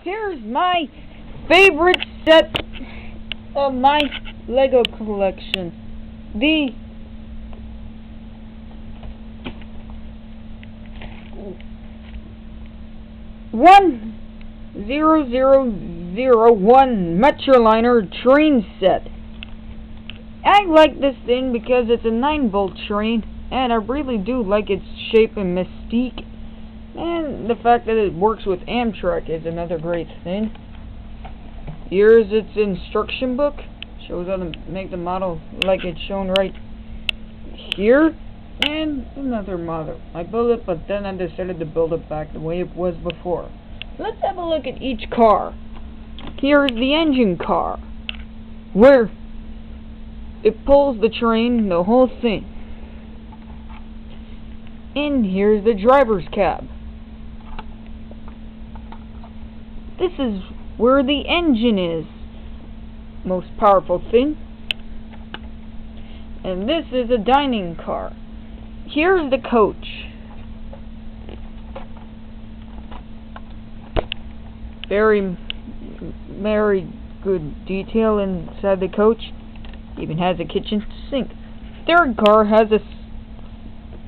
here's my favorite set of my Lego collection. The one 0001 Metroliner train set. I like this thing because it's a 9-volt train, and I really do like its shape and mystique. And the fact that it works with Amtrak is another great thing. Here's its instruction book. Shows how to make the model like it's shown right here. And another model. I built it, but then I decided to build it back the way it was before. Let's have a look at each car. Here's the engine car, where it pulls the train, the whole thing. And here's the driver's cab. This is where the engine is, most powerful thing. And this is a dining car. Here's the coach. Very good detail inside the coach. Even has a kitchen sink. Third car has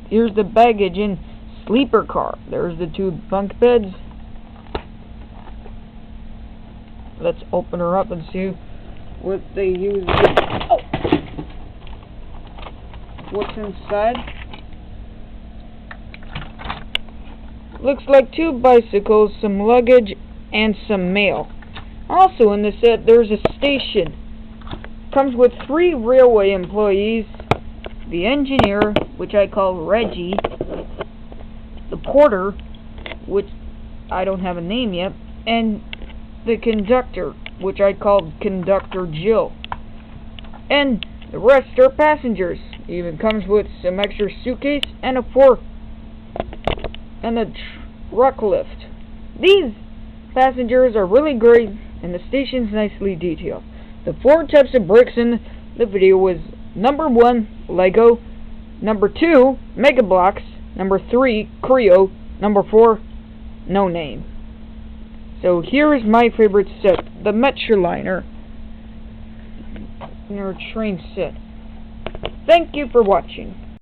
here's the baggage and sleeper car. There's the 2 bunk beds. Let's open her up and see what they use. Oh! What's inside? Looks like 2 bicycles, some luggage, and some mail. Also in the set, there's a station. Comes with 3 railway employees, the engineer, which I call Reggie, the porter, which I don't have a name yet, and the conductor, which I called Conductor Jill. And the rest are passengers. It even comes with some extra suitcase and a truck lift. These passengers are really great, and the station's nicely detailed. The 4 types of bricks in the video was number 1, Lego, number 2, Mega Blocks, number 3, Creo, number 4, No Name. So here is my favorite set, the Metroliner train set. Thank you for watching.